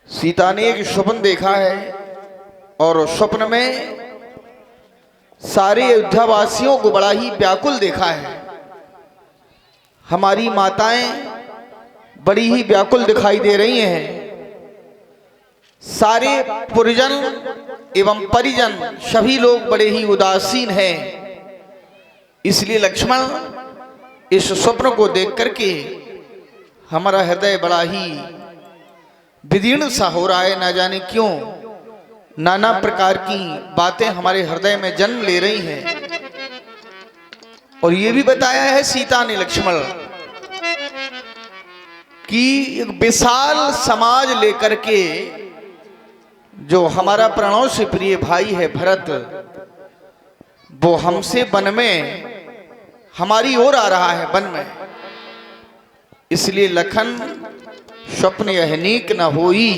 सीता ने एक स्वप्न देखा है और स्वप्न में सारे अयोध्यावासियों को बड़ा ही व्याकुल देखा है। हमारी माताएं बड़ी ही व्याकुल दिखाई दे रही हैं। सारे पुरजन एवं परिजन सभी लोग बड़े ही उदासीन हैं। इसलिए लक्ष्मण इस स्वप्न को देख करके हमारा हृदय बड़ा ही विदीर्ण सा हो रहा है। ना जाने क्यों नाना प्रकार की बातें हमारे हृदय में जन्म ले रही हैं। और ये भी बताया है सीता ने लक्ष्मण कि एक विशाल समाज लेकर के जो हमारा प्राणों से प्रिय भाई है भरत, वो हमसे वन में हमारी ओर आ रहा है वन में। इसलिए लखन स्वप्न यह नीक न होई,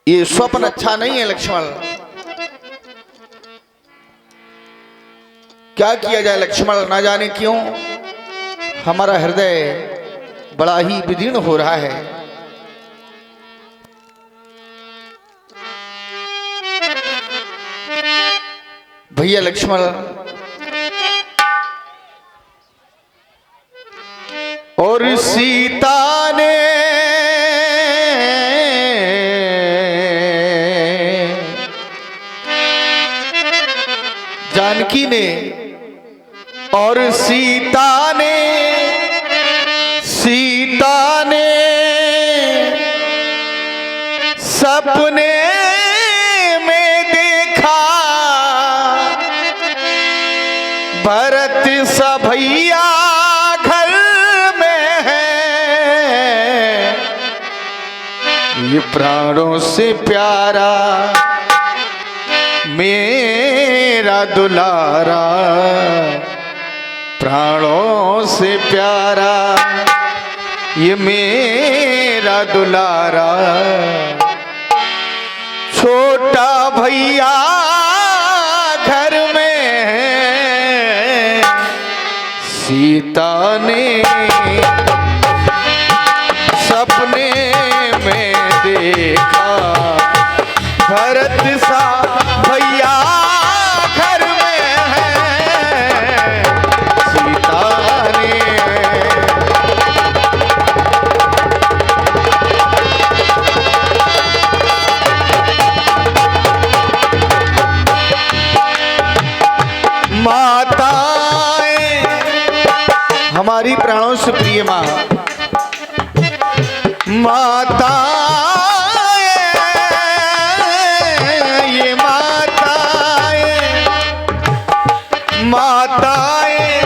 ये स्वप्न अच्छा नहीं है लक्ष्मण। क्या किया जाए लक्ष्मण, ना जाने क्यों हमारा हृदय बड़ा ही विदीर्ण हो रहा है। भैया लक्ष्मण, और सीता ने जानकी ने और सीता ने सपने में देखा भरत सा भैया घर में है, ये प्राणों से प्यारा मेरा दुलारा, प्राणों से प्यारा ये मेरा दुलारा। छोटा भैया घर में है, सीता ने सपने में देखा भरत सा भैया घर में है, सीता ने। माताएं हमारी प्राणों से प्रिय माँ, माता माताएं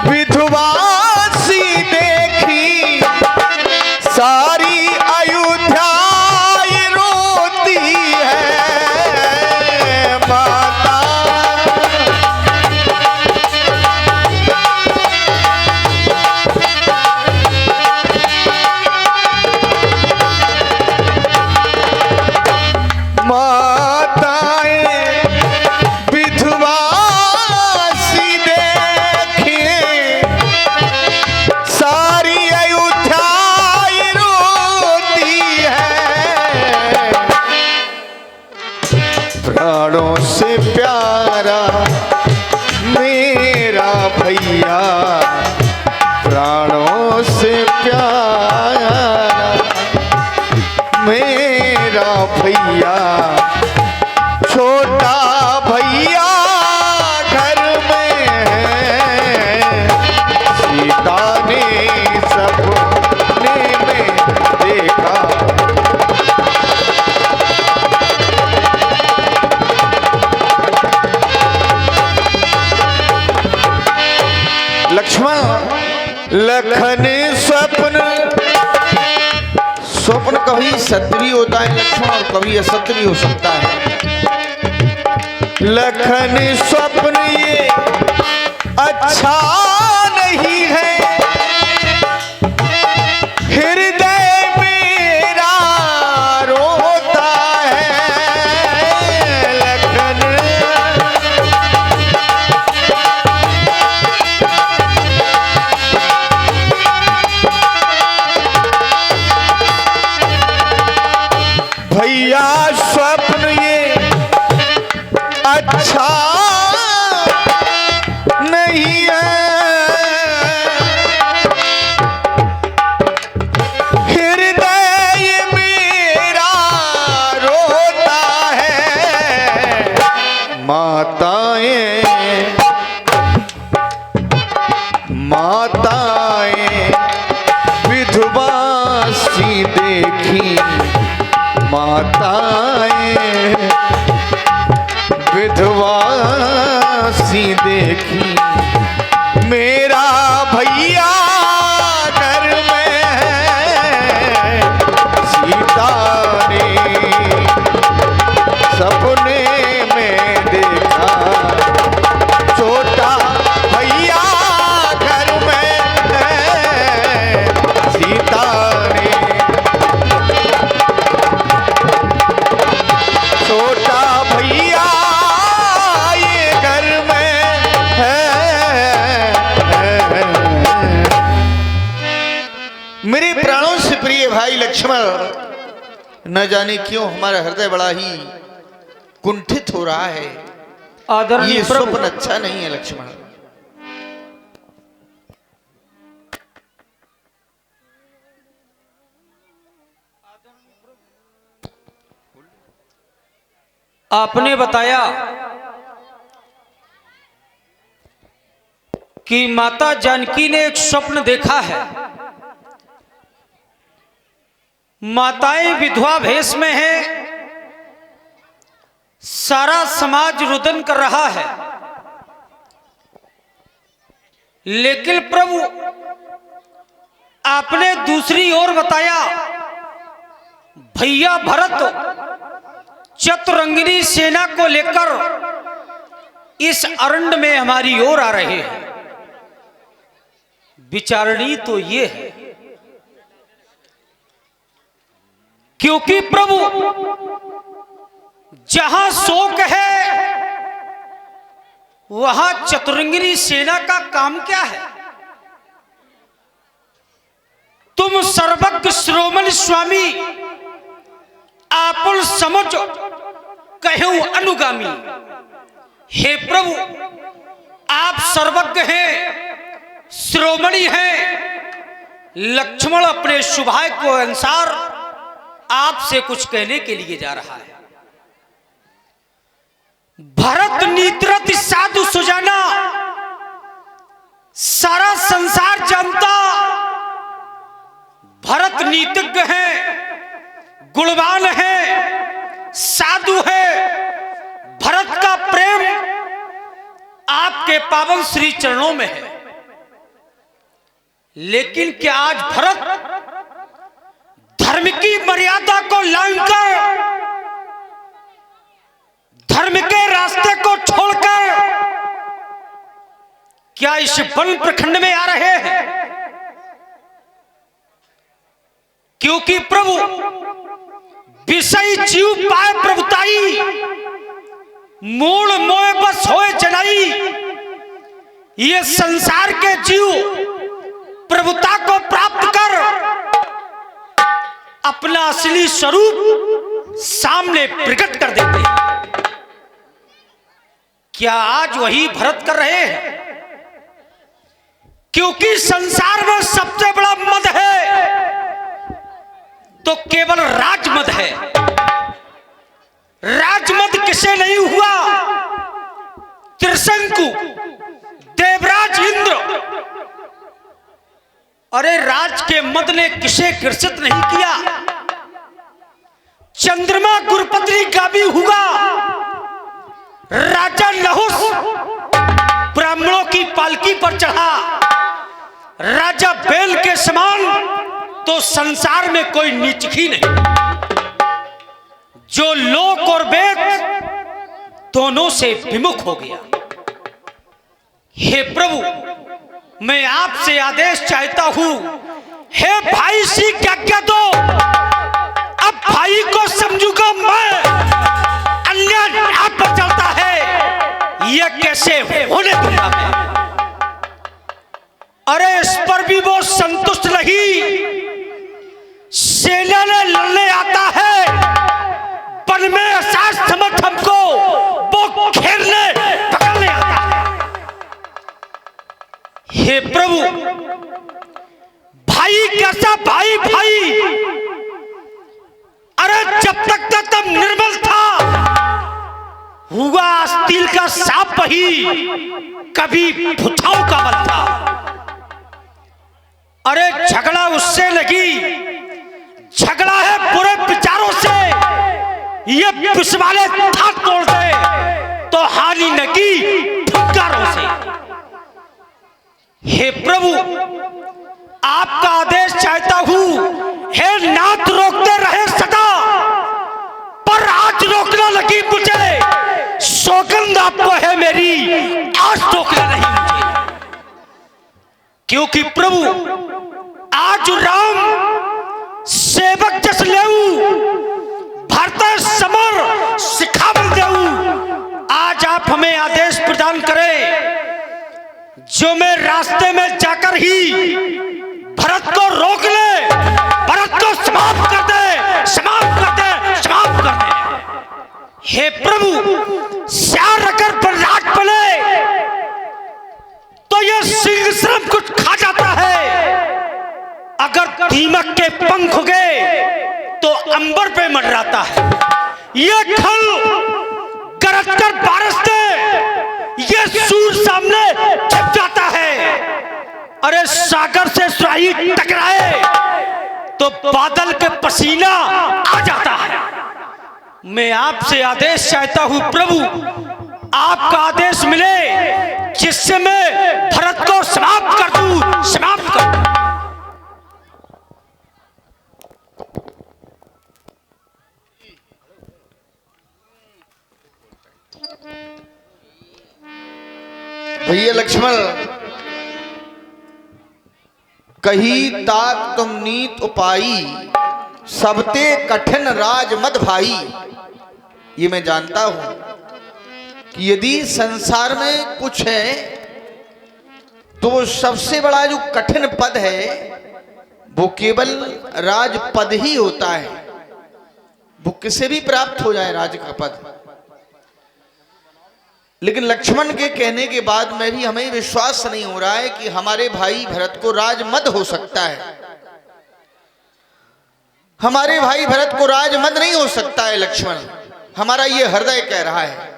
विधवा सी देखी सारी अयोध्या रोती है। माता प्राणों से प्यारा मेरा भैया, प्राणों से प्यारा मेरा भैया। छोटा भैया घर में है, सीता ने सपने में देखा। लक्ष्मण लखन स्वप्न कभी सत्य भी होता है लक्ष्मण, और कभी असत्य भी हो सकता है। लखन स्वप्न ये अच्छा नहीं है, हृदय मेरा रोता है। लखन भैया स्वप्न ये अच्छा नहीं है, हृदय मेरा रोता है। माताएं माताएं विधवा सी देखी, माताएं विधवा सी देखी, मेरा भैया घर में है। सीता ने सपने में देखा, छोटा भैया घर में है। सीता ने छोटा भैया ये घर में है। मेरे प्राणों से प्रिय भाई लक्ष्मण, न जाने क्यों हमारा हृदय बड़ा ही कुंठित हो रहा है। ये स्वप्न अच्छा नहीं है लक्ष्मण। आपने बताया कि माता जानकी ने एक स्वप्न देखा है। माताएं विधवा भेष में हैं, सारा समाज रुदन कर रहा है, लेकिन प्रभु आपने दूसरी ओर बताया भैया भरत चतुरंगिनी सेना को लेकर इस अरण्य में हमारी ओर आ रहे हैं। विचारणी तो ये है, क्योंकि प्रभु जहां शोक है वहां चतुरंगिनी सेना का काम क्या है? तुम सर्वज्ञ श्रोमणि स्वामी आपुल समझ कहूं अनुगामी। हे प्रभु आप सर्वज्ञ हैं, श्रोमणि हैं। लक्ष्मण अपने शुभाय को अनुसार आपसे कुछ कहने के लिए जा रहा है। भरत नीत्रति साधु सुजाना, सारा संसार जानता भरत नीतिज्ञ है, गुणवान है, साधु है। भरत का प्रेम आपके पावन श्री चरणों में है, लेकिन क्या आज भरत धर्म की मर्यादा को लांघकर, धर्म के रास्ते को छोड़कर क्या इस वन प्रखंड में आ रहे हैं? क्योंकि प्रभु विषय जीव पाए प्रभुताई, मूल मोह बस होए जनाई। ये संसार के जीव प्रभुता को प्राप्त कर अपना असली स्वरूप सामने प्रकट कर देते हैं। क्या आज वही भरत कर रहे हैं? क्योंकि संसार में सबसे बड़ा मद है तो केवल राजमद है। राजमद किसे नहीं हुआ? त्रिशंकु, देवराज इंद्र। अरे राज के मद ने किसे ग्रसित नहीं किया? चंद्रमा गुरुपत्री गावी हुआ। राजा नहुस ब्राह्मणों की पालकी पर चढ़ा। राजा बैल के समान तो संसार में कोई नीच ही नहीं, जो लोक और वेद दोनों से विमुख हो गया। हे प्रभु मैं आपसे आदेश चाहता हूं, हे भाई सी क्या दो। अब भाई को समझूंगा मैं, अन्याय आप पर चलता है, यह कैसे होने दूंगा मैं? अरे इस पर भी वो संतुष्ट नहीं। सेना ने लड़ने आता है हे प्रभु, भाई कैसा भाई भाई? अरे जब तक तो तब निर्मल था, हुआ स्टील का सांप ही, कभी भुथाओ का बल था। अरे झगड़ा उससे लगी, झगड़ा है बुरे विचारों से, ये पिछवाले था तोड़ दे तो हानि न की फुटकारों से। हे प्रभु, आपका आदेश चाहता हूं, हे नाथ रोकते रहे सदा, पर आज रोकना लगी मुझे, सौगंध आपको है मेरी, आज रोकना नहीं मुझे। क्योंकि प्रभु आज राम सेवक जस लेऊ, भरत समर सिखावल देऊ। आज आप हमें आदेश प्रदान करें, जो मैं रास्ते में जाकर ही भरत को रोक ले, भरत को समाप्त कर दे, समाप्त कर दे, समाप्त कर दे। हे प्रभु, श्यार अगर बर्राक पले तो यह सिंह श्रम कुछ खा जाता है, अगर दीमक के पंख उगे तो अंबर पे मंडराता है। ये खल गरज कर बारिश दे, ये सूर सामने छिप जाता है। अरे सागर से सुराही टकराए तो बादल के पसीना आ जाता है। मैं आपसे आदेश चाहता हूं प्रभु, आपका आदेश मिले जिससे मैं भरत को समाप्त कर दूं, समाप्त कर दूं। भैया लक्ष्मण, कही ताक तुम नीत उपाई, सबते कठिन राज मद भाई। ये मैं जानता हूं कि यदि संसार में कुछ है तो वो सबसे बड़ा जो कठिन पद है वो केवल राज पद ही होता है। वो किसे भी प्राप्त हो जाए राज का पद। लेकिन लक्ष्मण के कहने के बाद में भी हमें विश्वास नहीं हो रहा है कि हमारे भाई भरत को राजमद हो सकता है। हमारे भाई भरत को राजमद नहीं हो सकता है लक्ष्मण, हमारा ये हृदय कह रहा है।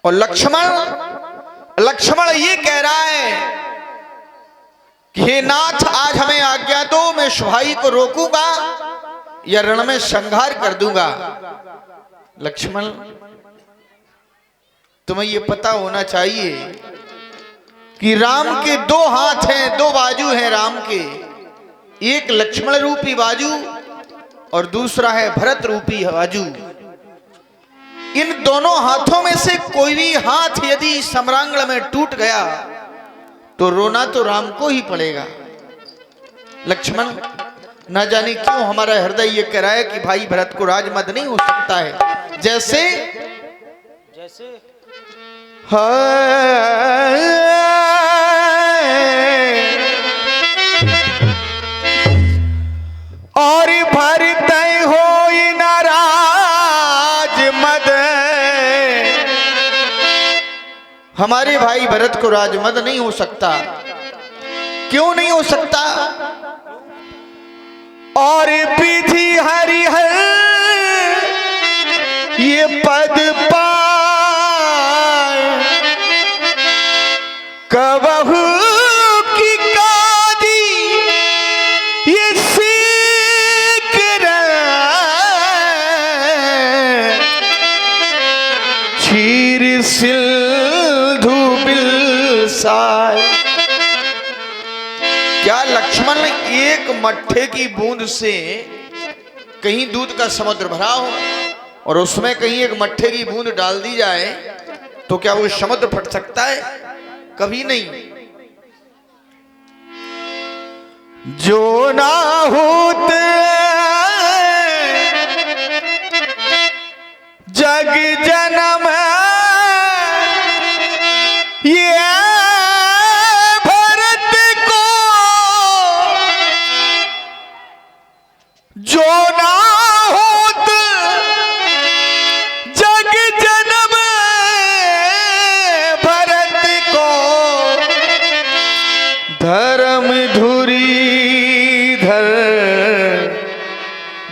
और लक्ष्मण ये कह रहा है कि हे नाथ, आज हमें आज्ञा दो, मैं इस भाई को रोकूंगा या रण में संहार कर दूंगा। लक्ष्मण, तुम्हें यह पता होना चाहिए कि राम के दो हाथ हैं, दो बाजू हैं राम के। एक लक्ष्मण रूपी बाजू और दूसरा है भरत रूपी बाजू। इन दोनों हाथों में से कोई भी हाथ यदि सम्रांगण में टूट गया तो रोना तो राम को ही पड़ेगा। लक्ष्मण, न जाने क्यों हमारा हृदय ये कह रहा है कि भाई भरत को राजमद नहीं हो सकता है। जैसे और भरत हो नाराज मद, हमारे भाई भरत को राजमद नहीं हो सकता। क्यों नहीं हो सकता? और विधि हरिहर ये पद कबहू की कादी ये सीख चीर सिंधु बिलसाय। क्या लक्ष्मण एक मट्ठे की बूंद से कहीं दूध का समुद्र भरा हो और उसमें कहीं एक मट्ठे की बूंद डाल दी जाए तो क्या वो समुद्र फट सकता है? कभी नहीं। जो ना होते जग जन्म ये भरत को, जो ना होते जग जन्म भरत को, धर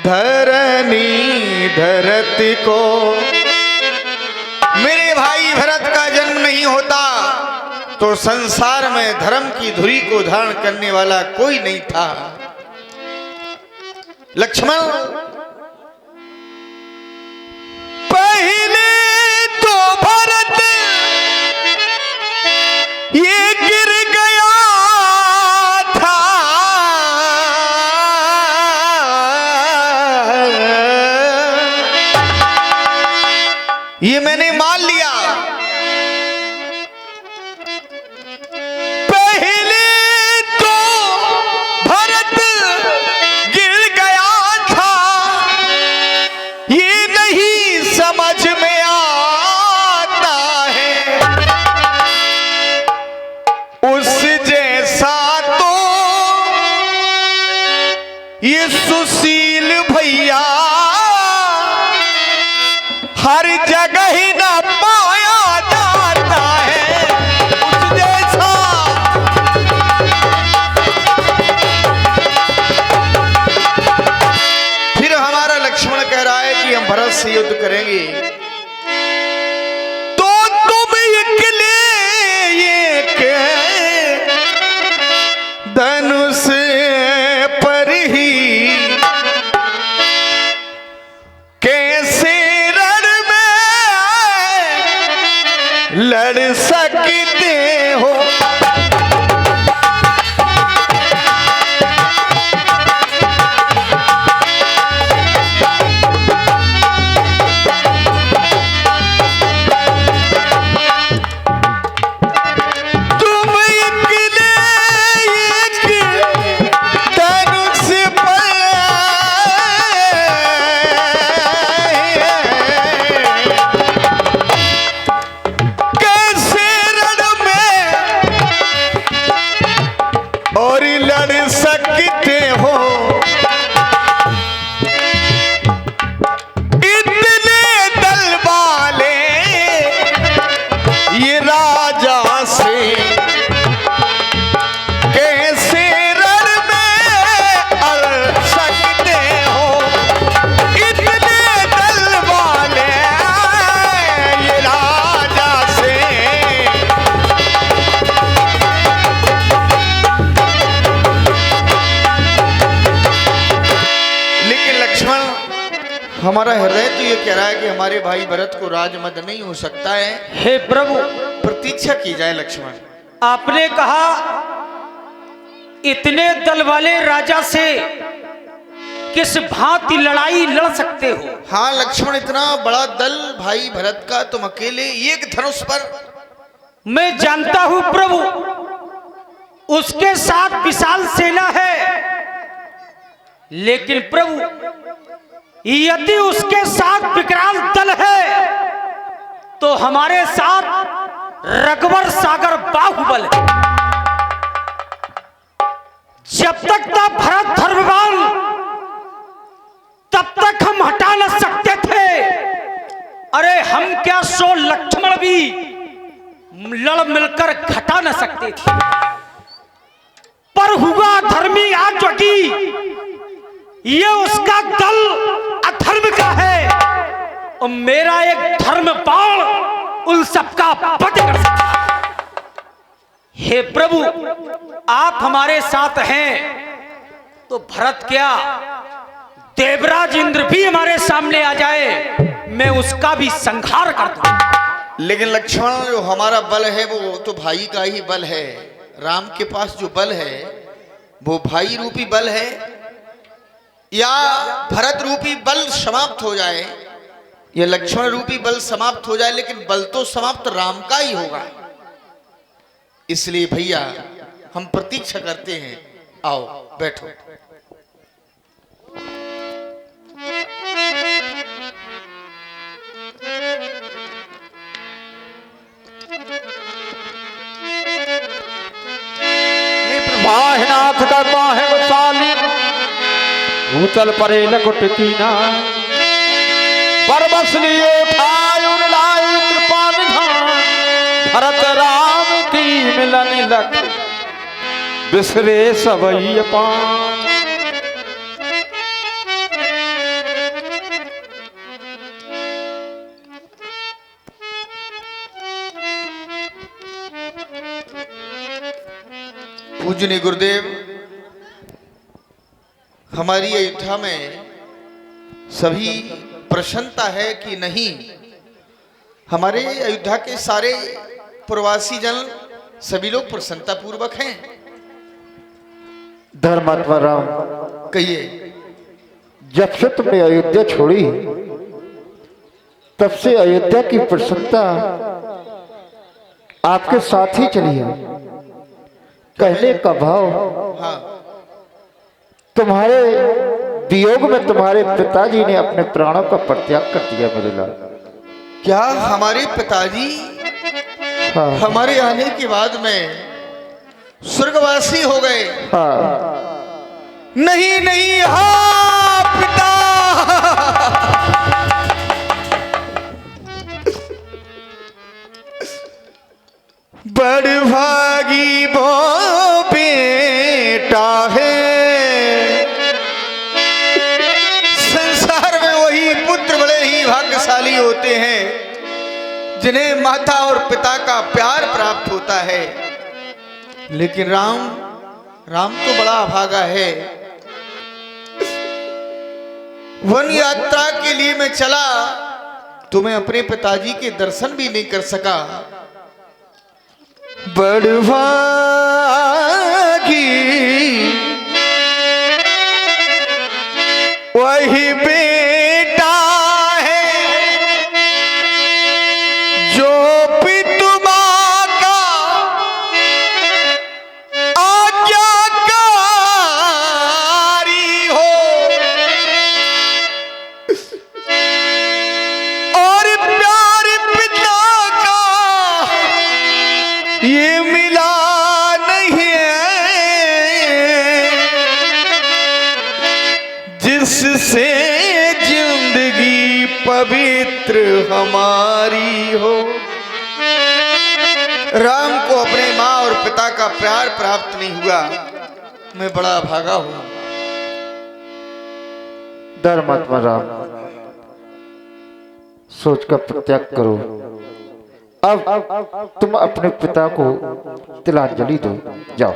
धरनी धरती को। मेरे भाई भरत का जन्म नहीं होता तो संसार में धर्म की धुरी को धारण करने वाला कोई नहीं था। लक्ष्मण, पहले तो भरत ये गिर गया था, ये मैंने मान लिया। पहले तो भरत गिर गया था, ये नहीं समझ में आता है, उस जैसा तो ये सुशील भैया हर जगह ही ना पाया जाता है, उस जैसा। फिर हमारा लक्ष्मण कह रहा है कि हम भरत से युद्ध करेंगे तो तुम अकेले एक धनुष पर ही कैसे लड़ सकते हो। तुम अकेले एक धनुष पर और लड़ सकते हो। इतने दल वाले ये राजा से कैसे रण में अड़ सकते हो। इतने दल वाले ये राजा से हमारा हृदय तो ये कह रहा है कि हमारे भाई भरत को राजमद नहीं हो सकता है। हे प्रभु, प्रतीक्षा की जाए। लक्ष्मण, आपने कहा इतने दल वाले राजा से किस भांति लड़ाई लड़ सकते हो। हाँ लक्ष्मण, इतना बड़ा दल भाई भरत का तुम अकेले एक धनुष पर। मैं जानता हूं प्रभु, उसके साथ विशाल सेना है, लेकिन प्रभु यदि उसके साथ विकराल दल है तो हमारे साथ रघुवर सागर बाहुबल है। जब तक था भरत धर्मवान तब तक हम हटा न सकते थे। अरे हम क्या सो लक्ष्मण भी लड़ मिलकर घटा न सकते थे। पर हुआ धर्मी आज जटी, ये उसका दल अधर्म का है और मेरा एक धर्म बाण उन सबका वध कर सकता। हे प्रभु, आप हमारे साथ हैं तो भरत क्या देवराज इंद्र भी हमारे सामने आ जाए, मैं उसका भी संहार कर दूं। लेकिन लक्ष्मण, जो हमारा बल है वो तो भाई का ही बल है। राम के पास जो बल है वो भाई रूपी बल है, या भरत रूपी बल समाप्त हो जाए या लक्ष्मण रूपी बल समाप्त हो जाए, लेकिन बल तो समाप्त राम का ही होगा। इसलिए भैया हम प्रतीक्षा करते हैं। आओ बैठो। नाथ का बाहे साली भूतल परे लकुट कीना बरबस लिए ठायुर लाई कृपा निधान भरत राम की मिलन लख बिसरे सबई पान। पूजनीय गुरुदेव, हमारी अयोध्या में सभी प्रसन्नता है कि नहीं? हमारे अयोध्या के सारे प्रवासी जन सभी लोग प्रसन्नता पूर्वक हैं? धर्मात्मा राम, कहिए। जब से तुमने अयोध्या छोड़ी तब से अयोध्या की प्रसन्नता आपके साथ ही चली है। कहने का भाव, हाँ, तुम्हारे वियोग में तुम्हारे पिताजी ने अपने प्राणों का परित्याग कर दिया मेरे लाल। क्या हमारे पिताजी हाँ, हमारे आने के बाद में स्वर्गवासी हो गए? हाँ, नहीं नहीं, हाँ पिता। बड़ भागी वो बेटा है, संसार में वही पुत्र बड़े ही भाग्यशाली होते हैं जिन्हें माता और पिता का प्यार प्राप्त होता है। लेकिन राम तो बड़ा अभागा है। वन यात्रा के लिए मैं चला तो मैं अपने पिताजी के दर्शन भी नहीं कर सका। बड़भागी वही बेटा है जो पितु मां का आज्ञाकारी हो, और प्यार पिता का ये मिला नहीं है जिससे जिंदगी पवित्र हमारी हो। राम को अपने माँ और पिता का प्यार प्राप्त नहीं हुआ। मैं बड़ा भागा हूं। धर्मात्मा राम, सोच का परित्याग करो। अब तुम अपने पिता को तिलांजलि दो, जाओ।